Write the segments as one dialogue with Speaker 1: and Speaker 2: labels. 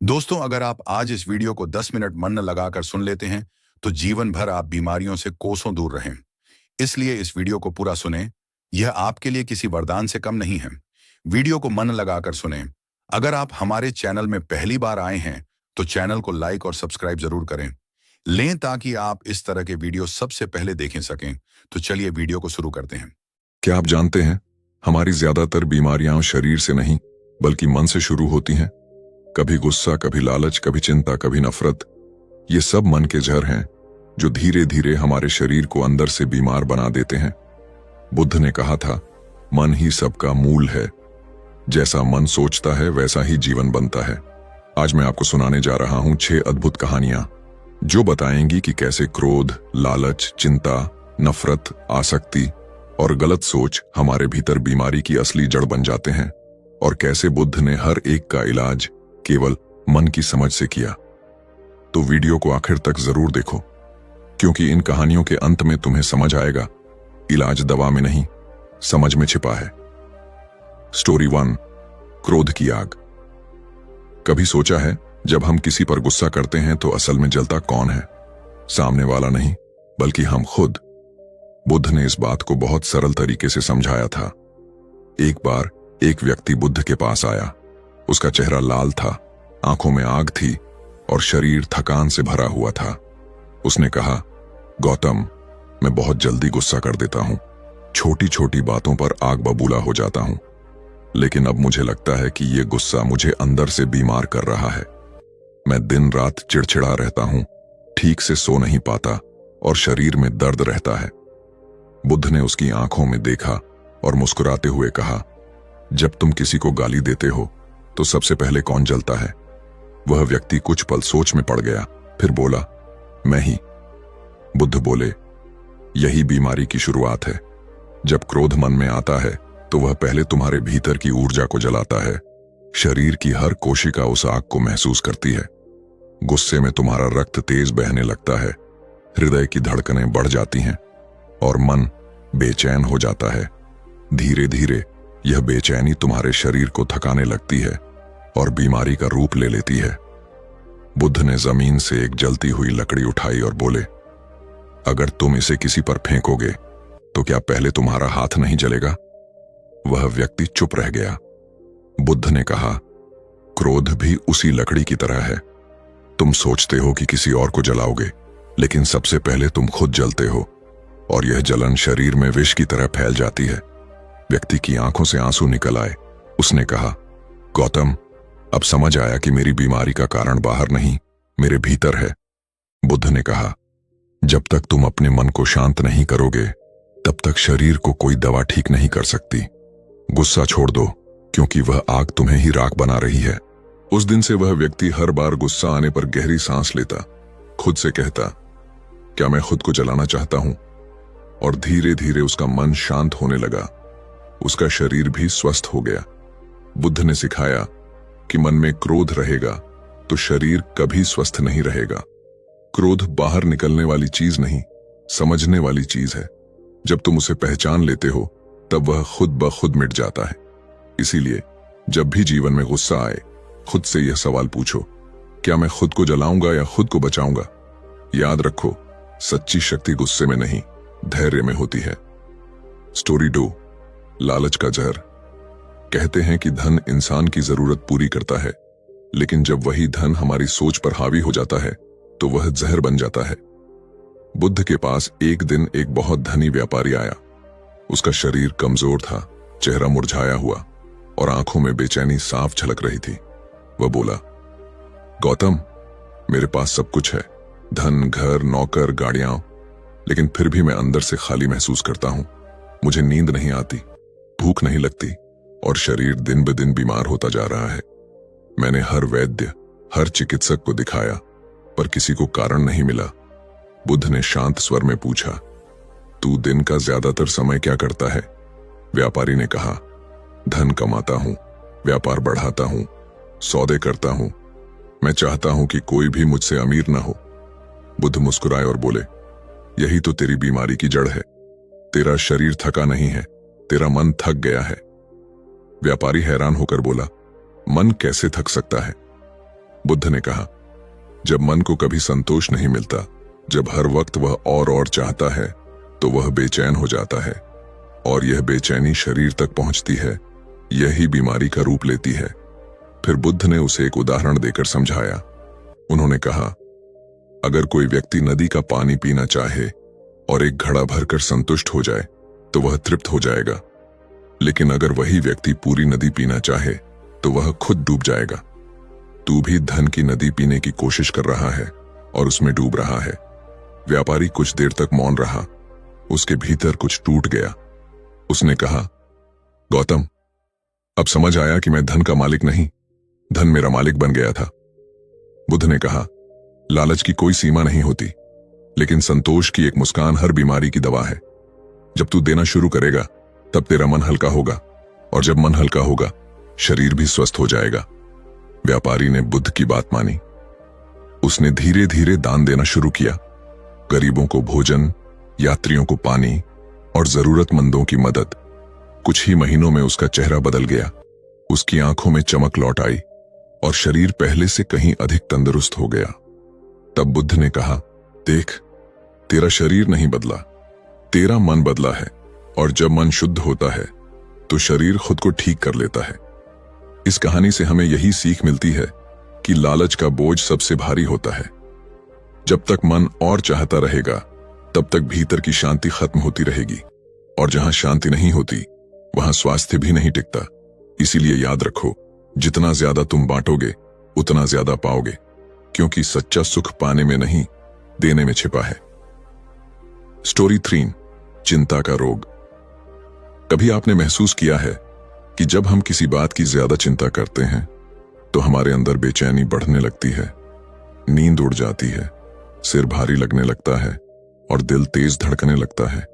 Speaker 1: दोस्तों, अगर आप आज इस वीडियो को 10 मिनट मन लगाकर सुन लेते हैं, तो जीवन भर आप बीमारियों से कोसों दूर रहें। इसलिए इस वीडियो को पूरा सुनें। यह आपके लिए किसी वरदान से कम नहीं है। वीडियो को मन लगाकर सुनें। अगर आप हमारे चैनल में पहली बार आए हैं, तो चैनल को लाइक और सब्सक्राइब जरूर करें लें ताकि आप इस तरह के वीडियो सबसे पहले देख सकें। तो चलिए वीडियो को शुरू करते हैं।
Speaker 2: क्या आप जानते हैं, हमारी ज्यादातर बीमारियां शरीर से नहीं बल्कि मन से शुरू होती हैं। कभी गुस्सा, कभी लालच, कभी चिंता, कभी नफरत। ये सब मन के जहर हैं जो धीरे धीरे हमारे शरीर को अंदर से बीमार बना देते हैं। बुद्ध ने कहा था, मन ही सबका मूल है। जैसा मन सोचता है वैसा ही जीवन बनता है। आज मैं आपको सुनाने जा रहा हूं 6 अद्भुत कहानियां जो बताएंगी कि कैसे क्रोध, लालच, चिंता, नफरत, आसक्ति और गलत सोच हमारे भीतर बीमारी की असली जड़ बन जाते हैं, और कैसे बुद्ध ने हर एक का इलाज केवल मन की समझ से किया। तो वीडियो को आखिर तक जरूर देखो, क्योंकि इन कहानियों के अंत में तुम्हें समझ आएगा, इलाज दवा में नहीं, समझ में छिपा है। स्टोरी 1, क्रोध की आग। कभी सोचा है, जब हम किसी पर गुस्सा करते हैं तो असल में जलता कौन है? सामने वाला नहीं, बल्कि हम खुद। बुद्ध ने इस बात को बहुत सरल तरीके से समझाया था। एक बार एक व्यक्ति बुद्ध के पास आया। उसका चेहरा लाल था, आंखों में आग थी और शरीर थकान से भरा हुआ था। उसने कहा, गौतम, मैं बहुत जल्दी गुस्सा कर देता हूं, छोटी छोटी बातों पर आग बबूला हो जाता हूं, लेकिन अब मुझे लगता है कि यह गुस्सा मुझे अंदर से बीमार कर रहा है। मैं दिन रात चिड़चिड़ा रहता हूं, ठीक से सो नहीं पाता और शरीर में दर्द रहता है। बुद्ध ने उसकी आंखों में देखा और मुस्कुराते हुए कहा, जब तुम किसी को गाली देते हो तो सबसे पहले कौन जलता है? वह व्यक्ति कुछ पल सोच में पड़ गया, फिर बोला, मैं ही। बुद्ध बोले, यही बीमारी की शुरुआत है। जब क्रोध मन में आता है तो वह पहले तुम्हारे भीतर की ऊर्जा को जलाता है। शरीर की हर कोशिका उस आग को महसूस करती है। गुस्से में तुम्हारा रक्त तेज बहने लगता है, हृदय की धड़कनें बढ़ जाती हैं और मन बेचैन हो जाता है। धीरे धीरे यह बेचैनी तुम्हारे शरीर को थकाने लगती है और बीमारी का रूप ले लेती है। बुद्ध ने जमीन से एक जलती हुई लकड़ी उठाई और बोले, अगर तुम इसे किसी पर फेंकोगे तो क्या पहले तुम्हारा हाथ नहीं जलेगा? वह व्यक्ति चुप रह गया। बुद्ध ने कहा, क्रोध भी उसी लकड़ी की तरह है। तुम सोचते हो कि किसी और को जलाओगे, लेकिन सबसे पहले तुम खुद जलते हो और यह जलन शरीर में विष की तरह फैल जाती है। व्यक्ति की आंखों से आंसू निकल आए। उसने कहा, गौतम, अब समझ आया कि मेरी बीमारी का कारण बाहर नहीं, मेरे भीतर है। बुद्ध ने कहा, जब तक तुम अपने मन को शांत नहीं करोगे, तब तक शरीर को कोई दवा ठीक नहीं कर सकती। गुस्सा छोड़ दो, क्योंकि वह आग तुम्हें ही राख बना रही है। उस दिन से वह व्यक्ति हर बार गुस्सा आने पर गहरी सांस लेता, खुद से कहता, क्या मैं खुद को जलाना चाहता हूं? और धीरे धीरे उसका मन शांत होने लगा। उसका शरीर भी स्वस्थ हो गया। बुद्ध ने सिखाया कि मन में क्रोध रहेगा तो शरीर कभी स्वस्थ नहीं रहेगा। क्रोध बाहर निकलने वाली चीज नहीं, समझने वाली चीज है। जब तुम उसे पहचान लेते हो, तब वह खुद ब खुद मिट जाता है। इसीलिए जब भी जीवन में गुस्सा आए, खुद से यह सवाल पूछो, क्या मैं खुद को जलाऊंगा या खुद को बचाऊंगा? याद रखो, सच्ची शक्ति गुस्से में नहीं, धैर्य में होती है। स्टोरी 2, लालच का जहर। कहते हैं कि धन इंसान की जरूरत पूरी करता है, लेकिन जब वही धन हमारी सोच पर हावी हो जाता है तो वह जहर बन जाता है। बुद्ध के पास एक दिन एक बहुत धनी व्यापारी आया। उसका शरीर कमजोर था, चेहरा मुरझाया हुआ और आंखों में बेचैनी साफ झलक रही थी। वह बोला, गौतम, मेरे पास सब कुछ है, धन, घर, नौकर, गाड़ियां, लेकिन फिर भी मैं अंदर से खाली महसूस करता हूं। मुझे नींद नहीं आती, भूख नहीं लगती और शरीर दिन ब दिन बीमार होता जा रहा है। मैंने हर वैद्य, हर चिकित्सक को दिखाया, पर किसी को कारण नहीं मिला। बुद्ध ने शांत स्वर में पूछा, तू दिन का ज्यादातर समय क्या करता है? व्यापारी ने कहा, धन कमाता हूं, व्यापार बढ़ाता हूं, सौदे करता हूं। मैं चाहता हूं कि कोई भी मुझसे अमीर ना हो। बुद्ध मुस्कुराए और बोले, यही तो तेरी बीमारी की जड़ है। तेरा शरीर थका नहीं है, तेरा मन थक गया है। व्यापारी हैरान होकर बोला, मन कैसे थक सकता है? बुद्ध ने कहा, जब मन को कभी संतोष नहीं मिलता, जब हर वक्त वह और चाहता है, तो वह बेचैन हो जाता है, और यह बेचैनी शरीर तक पहुंचती है। यही बीमारी का रूप लेती है। फिर बुद्ध ने उसे एक उदाहरण देकर समझाया। उन्होंने कहा, अगर कोई व्यक्ति नदी का पानी पीना चाहे और एक घड़ा भरकर संतुष्ट हो जाए, तो वह तृप्त हो जाएगा। लेकिन अगर वही व्यक्ति पूरी नदी पीना चाहे, तो वह खुद डूब जाएगा। तू भी धन की नदी पीने की कोशिश कर रहा है और उसमें डूब रहा है। व्यापारी कुछ देर तक मौन रहा। उसके भीतर कुछ टूट गया। उसने कहा, गौतम, अब समझ आया कि मैं धन का मालिक नहीं, धन मेरा मालिक बन गया था। बुद्ध ने कहा, लालच की कोई सीमा नहीं होती, लेकिन संतोष की एक मुस्कान हर बीमारी की दवा है। जब तू देना शुरू करेगा, तब तेरा मन हल्का होगा, और जब मन हल्का होगा, शरीर भी स्वस्थ हो जाएगा। व्यापारी ने बुद्ध की बात मानी। उसने धीरे धीरे दान देना शुरू किया। गरीबों को भोजन, यात्रियों को पानी और जरूरतमंदों की मदद। कुछ ही महीनों में उसका चेहरा बदल गया। उसकी आंखों में चमक लौट आई और शरीर पहले से कहीं अधिक तंदुरुस्त हो गया। तब बुद्ध ने कहा, देख, तेरा शरीर नहीं बदला, तेरा मन बदला है, और जब मन शुद्ध होता है तो शरीर खुद को ठीक कर लेता है। इस कहानी से हमें यही सीख मिलती है कि लालच का बोझ सबसे भारी होता है। जब तक मन और चाहता रहेगा, तब तक भीतर की शांति खत्म होती रहेगी, और जहां शांति नहीं होती, वहां स्वास्थ्य भी नहीं टिकता। इसीलिए याद रखो, जितना ज्यादा तुम बांटोगे, उतना ज्यादा पाओगे, क्योंकि सच्चा सुख पाने में नहीं, देने में छिपा है। स्टोरी 3, चिंता का रोग। कभी आपने महसूस किया है कि जब हम किसी बात की ज्यादा चिंता करते हैं, तो हमारे अंदर बेचैनी बढ़ने लगती है, नींद उड़ जाती है, सिर भारी लगने लगता है और दिल तेज धड़कने लगता है।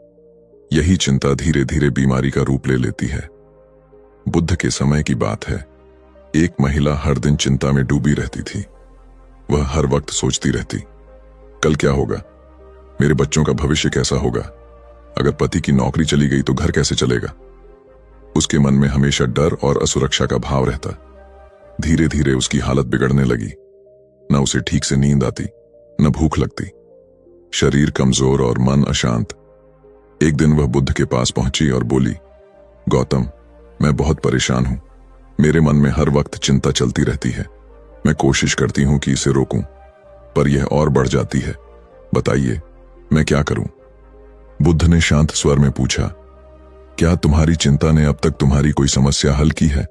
Speaker 2: यही चिंता धीरे धीरे बीमारी का रूप ले लेती है। बुद्ध के समय की बात है। एक महिला हर दिन चिंता में डूबी रहती थी। वह हर वक्त सोचती रहती, कल क्या होगा, मेरे बच्चों का भविष्य कैसा होगा, अगर पति की नौकरी चली गई तो घर कैसे चलेगा। उसके मन में हमेशा डर और असुरक्षा का भाव रहता। धीरे धीरे उसकी हालत बिगड़ने लगी। न उसे ठीक से नींद आती, न भूख लगती, शरीर कमजोर और मन अशांत। एक दिन वह बुद्ध के पास पहुंची और बोली, गौतम, मैं बहुत परेशान हूं। मेरे मन में हर वक्त चिंता चलती रहती है। मैं कोशिश करती हूं कि इसे रोकूं, पर यह और बढ़ जाती है। बताइए, मैं क्या करूं? बुद्ध ने शांत स्वर में पूछा, क्या तुम्हारी चिंता ने अब तक तुम्हारी कोई समस्या हल की है?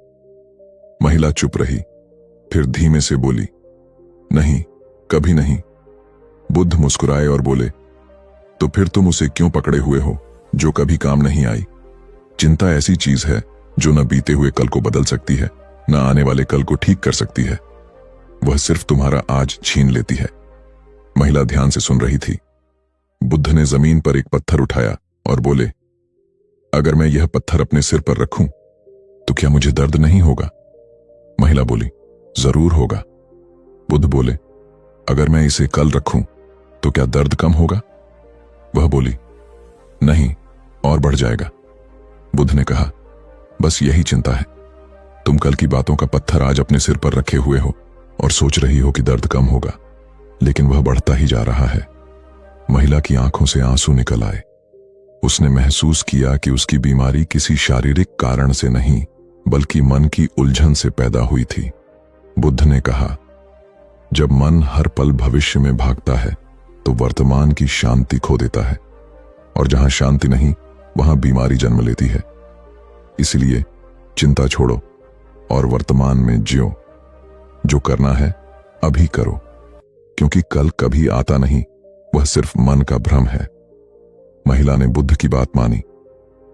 Speaker 2: महिला चुप रही, फिर धीमे से बोली, नहीं, कभी नहीं। बुद्ध मुस्कुराए और बोले, तो फिर तुम उसे क्यों पकड़े हुए हो जो कभी काम नहीं आई? चिंता ऐसी चीज है जो न बीते हुए कल को बदल सकती है, न आने वाले कल को ठीक कर सकती है। वह सिर्फ तुम्हारा आज छीन लेती है। महिला ध्यान से सुन रही थी। बुद्ध ने जमीन पर एक पत्थर उठाया और बोले, अगर मैं यह पत्थर अपने सिर पर रखूं तो क्या मुझे दर्द नहीं होगा? महिला बोली, जरूर होगा। बुद्ध बोले, अगर मैं इसे कल रखूं तो क्या दर्द कम होगा? वह बोली, नहीं, और बढ़ जाएगा। बुद्ध ने कहा, बस यही चिंता है। तुम कल की बातों का पत्थर आज अपने सिर पर रखे हुए हो और सोच रही हो कि दर्द कम होगा, लेकिन वह बढ़ता ही जा रहा है। महिला की आंखों से आंसू निकल आए। उसने महसूस किया कि उसकी बीमारी किसी शारीरिक कारण से नहीं, बल्कि मन की उलझन से पैदा हुई थी। बुद्ध ने कहा, जब मन हर पल भविष्य में भागता है, तो वर्तमान की शांति खो देता है, और जहां शांति नहीं, वहां बीमारी जन्म लेती है। इसलिए चिंता छोड़ो और वर्तमान में जियो। जो करना है अभी करो, क्योंकि कल कभी आता नहीं, वह सिर्फ मन का भ्रम है। महिला ने बुद्ध की बात मानी।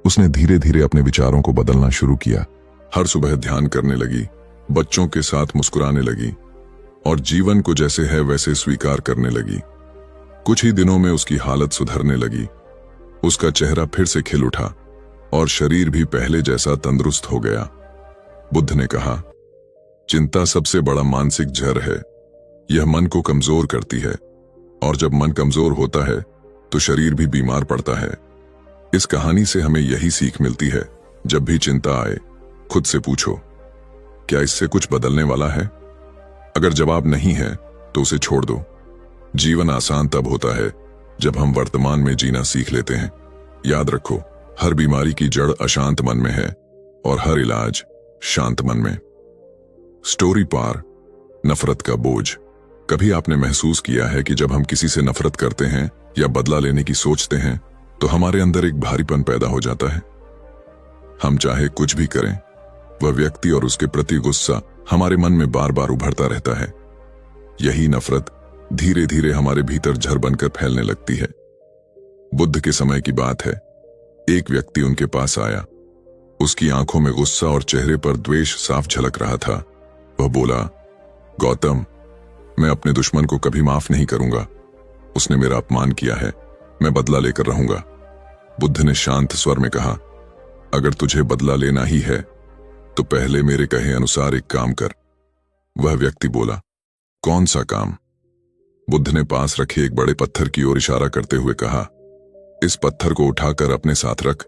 Speaker 2: उसने धीरे धीरे अपने विचारों को बदलना शुरू किया। हर सुबह ध्यान करने लगी, बच्चों के साथ मुस्कुराने लगी और जीवन को जैसे है वैसे स्वीकार करने लगी। कुछ ही दिनों में उसकी हालत सुधरने लगी। उसका चेहरा फिर से खिल उठा और शरीर भी पहले जैसा तंदुरुस्त हो गया। बुद्ध ने कहा, चिंता सबसे बड़ा मानसिक जहर है। यह मन को कमजोर करती है, और जब मन कमजोर होता है तो शरीर भी बीमार पड़ता है। इस कहानी से हमें यही सीख मिलती है, जब भी चिंता आए, खुद से पूछो, क्या इससे कुछ बदलने वाला है? अगर जवाब नहीं है तो उसे छोड़ दो। जीवन आसान तब होता है जब हम वर्तमान में जीना सीख लेते हैं। याद रखो, हर बीमारी की जड़ अशांत मन में है और हर इलाज शांत मन में। स्टोरी पार, नफरत का बोझ। कभी आपने महसूस किया है कि जब हम किसी से नफरत करते हैं या बदला लेने की सोचते हैं तो हमारे अंदर एक भारीपन पैदा हो जाता है। हम चाहे कुछ भी करें, वह व्यक्ति और उसके प्रति गुस्सा हमारे मन में बार बार उभरता रहता है। यही नफरत धीरे धीरे हमारे भीतर झर बनकर फैलने लगती है। बुद्ध के समय की बात है। एक व्यक्ति उनके पास आया। उसकी आंखों में गुस्सा और चेहरे पर द्वेष साफ झलक रहा था। वह बोला, गौतम, मैं अपने दुश्मन को कभी माफ नहीं करूंगा। उसने मेरा अपमान किया है, मैं बदला लेकर रहूंगा। बुद्ध ने शांत स्वर में कहा, अगर तुझे बदला लेना ही है तो पहले मेरे कहे अनुसार एक काम कर। वह व्यक्ति बोला, कौन सा काम? बुद्ध ने पास रखे एक बड़े पत्थर की ओर इशारा करते हुए कहा, इस पत्थर को उठाकर अपने साथ रख।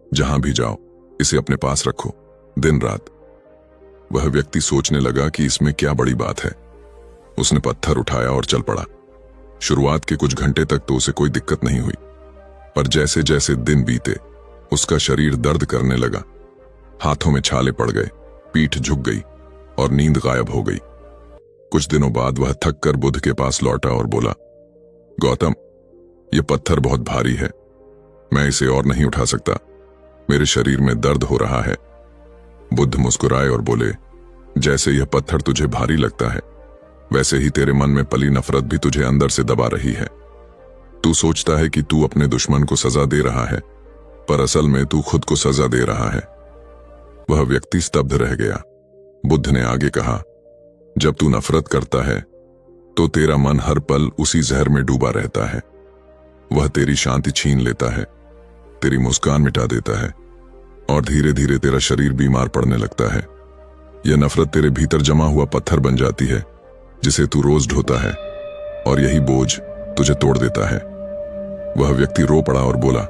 Speaker 2: जहां भी जाओ इसे अपने पास रखो, दिन रात। वह व्यक्ति सोचने लगा कि इसमें क्या बड़ी बात है। उसने पत्थर उठाया और चल पड़ा। शुरुआत के कुछ घंटे तक तो उसे कोई दिक्कत नहीं हुई, पर जैसे जैसे दिन बीते उसका शरीर दर्द करने लगा। हाथों में छाले पड़ गए, पीठ झुक गई और नींद गायब हो गई। कुछ दिनों बाद वह थक कर बुद्ध के पास लौटा और बोला, गौतम, यह पत्थर बहुत भारी है, मैं इसे और नहीं उठा सकता, मेरे शरीर में दर्द हो रहा है। बुद्ध मुस्कुराए और बोले, जैसे यह पत्थर तुझे भारी लगता है, वैसे ही तेरे मन में पली नफरत भी तुझे अंदर से दबा रही है। तू सोचता है कि तू अपने दुश्मन को सजा दे रहा है, पर असल में तू खुद को सजा दे रहा है। वह व्यक्ति स्तब्ध रह गया। बुद्ध ने आगे कहा, जब तू नफरत करता है तो तेरा मन हर पल उसी जहर में डूबा रहता है। वह तेरी शांति छीन लेता है, तेरी मुस्कान मिटा देता है और धीरे धीरे तेरा शरीर बीमार पड़ने लगता है। यह नफरत तेरे भीतर जमा हुआ पत्थर बन जाती है जिसे तू रोज ढोता है, और यही बोझ तुझे तोड़ देता है। वह व्यक्ति रो पड़ा और बोला,